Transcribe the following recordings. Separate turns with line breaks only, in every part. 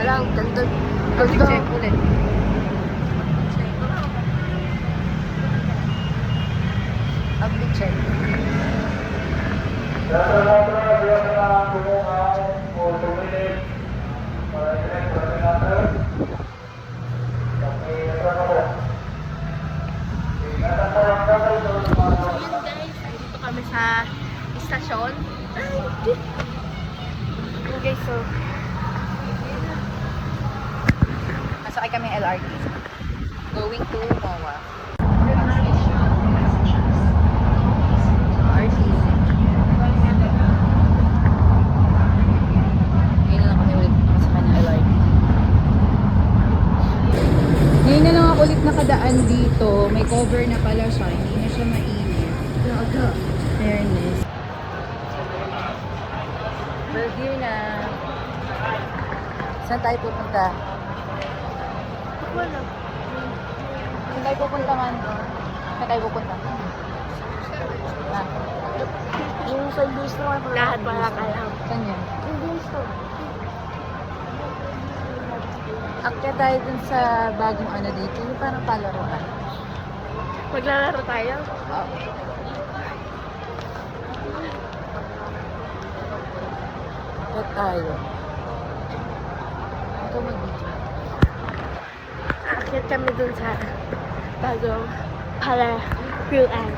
lang, ganda.
Public check ulit. Public check.
Dito kami sa istasyon. Okay, so
Nasakay kami LRT. Going to MOA. RT. Ngayon na lang kami ulit sa kanya LRT. Ngayon na lang ako ulit nakadaan dito. May cover na pala siya. Hindi na siya mainit. Fairness. We're here na. Saan tayo pupunta?
wala.
Saan tayo pupunta man? Saan tayo pupunta? Ah,
Yung sa bus na lahat wala ka lang.
saan yun?
Yung bus to.
Akyat tayo dun sa bagong ano dito. Yung parang palaruan.
Maglalaro tayo?
Oh. Akyat tayo. Ito mag-video.
Aakyat kami dun sa bagong palaruan.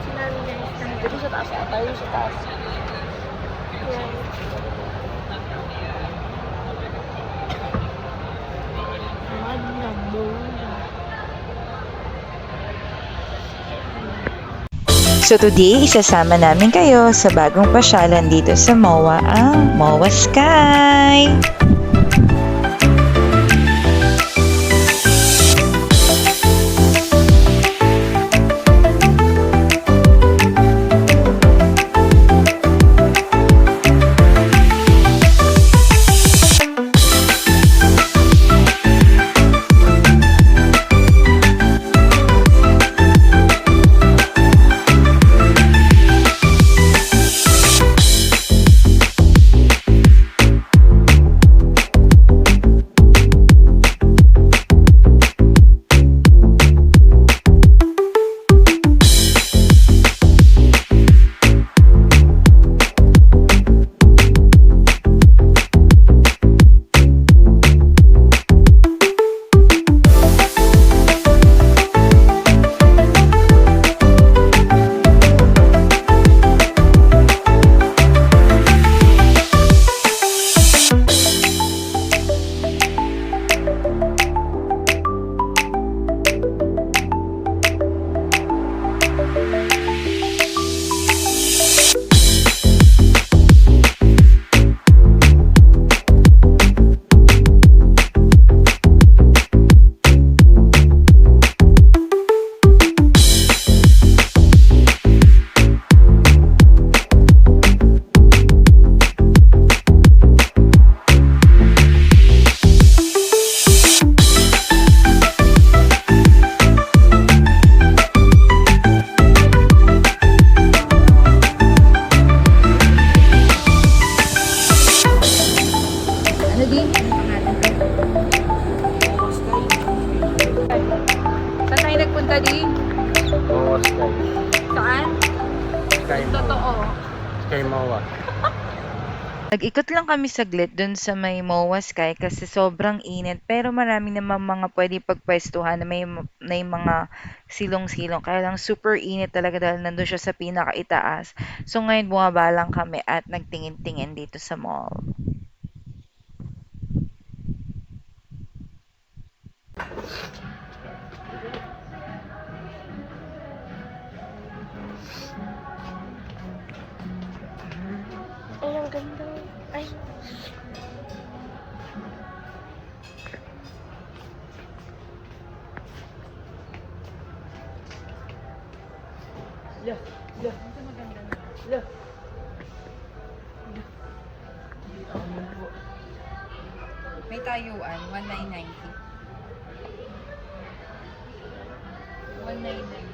Sinabi guys na dito sa taas ata, yung sa taas. Yan.
So today, isasama namin kayo sa bagong pasyalan dito sa MOA, ang MOA Sky!
Ano din? Saan tayo nagpunta din?
MOA Sky.
Saan?
Sky MOA.
Totoo.
Sky MOA.
Nag-ikot lang kami saglit dun sa may MOA Sky kasi sobrang init pero marami naman mga pwede pagpwestuhan na may mga silong-silong. Kaya lang super init talaga dahil nandun siya sa pinakaitaas. So ngayon bumaba lang kami at nagtingin-tingin dito sa mall.
Ay, ang ganda. Ay.
May tayuan, 1990. 1990. Nainay.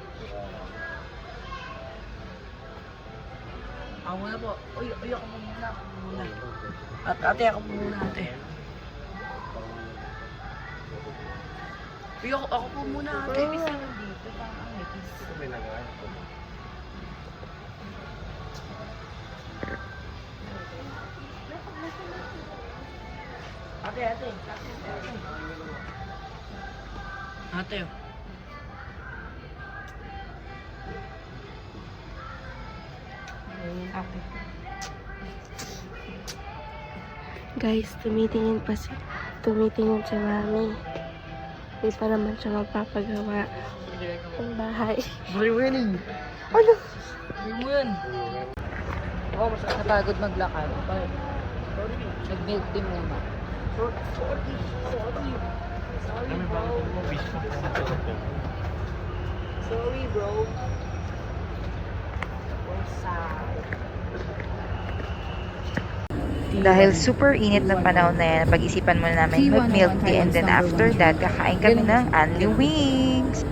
Ako muna po. Uy, ako po muna. Ako po muna. Ate, ako po muna, ate. Uy, ako po muna, ate.
Bisa nandito, parang may kiss.
May nagawa.
Ate. Ate.
Ate.
Guys, tumitingin si mami. Hindi pa naman siya magpapagawa ng bahay.
Buri mo yan eh.
Ano?
Buri mo yan.
Oh, mas napagod maglakad. Nag-milk tea muna.
Kami ba ito mo? Wish ko sa ito.
Sorry, bro. We're sad.
Dahil super init na panahon na yan, pag-isipan muna namin mag-milk tea and then after that, kakain kami ng Anli Wings.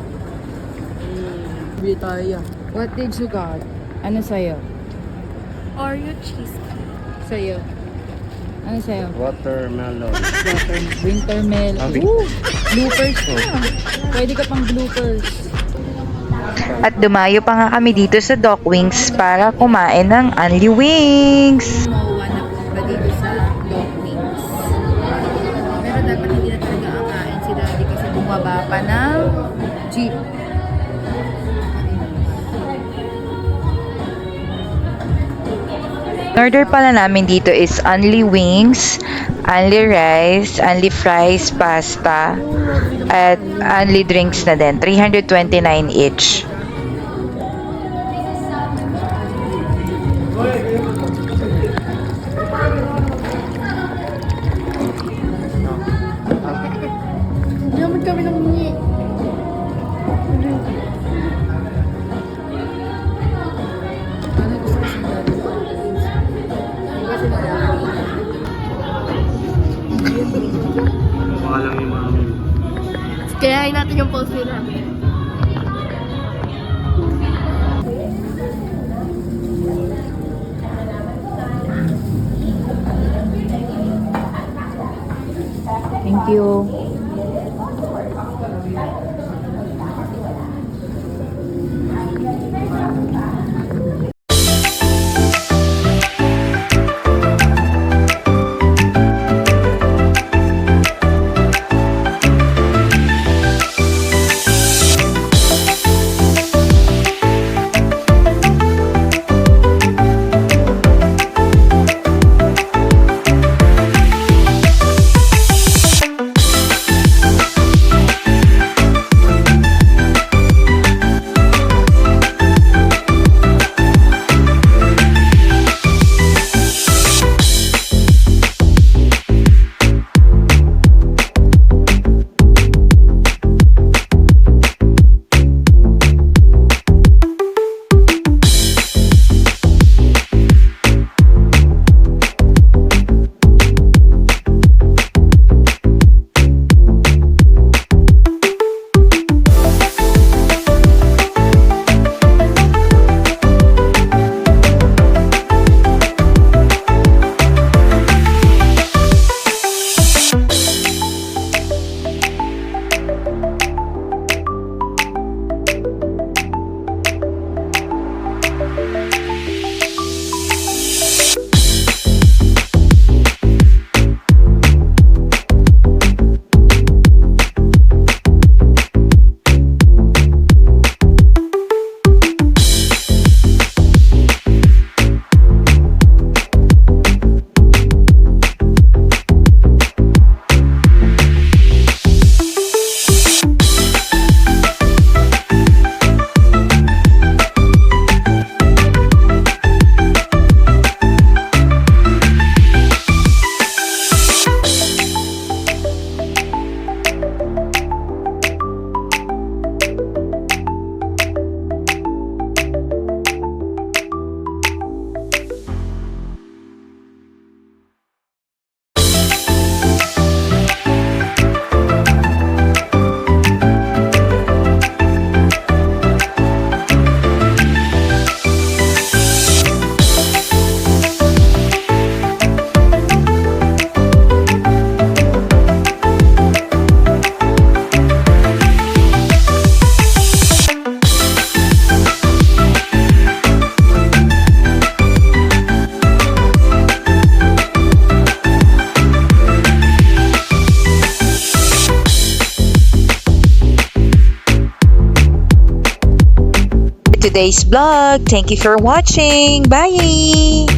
Bili tayo.
What did you got? Ano sa'yo?
Oreo cheesecake.
Sa'yo? Ano sa'yo?
Watermelon.
Winter melon.
Sabi.
Bloopers na. Pwede ka pang bloopers.
At dumayo pa nga kami dito sa Doc Wings para kumain ng Anli Wings.
Makuha na pa dito sa Dog Wings. Pero dapat hindi na talaga kakain si Daddy kasi bumaba pa ng jeep.
Order pala namin dito is Anli Wings, Anli Rice, Anli Fries, Pasta, at Anli Drinks na din. 329 each.
Hindi naman kami nangingi.
Ano gusto kasi ni Daddy? Kasi
Baka lang yung mami.
Kayain natin yung pulse nila.
Thank you.
today's vlog. Thank you for watching. Bye!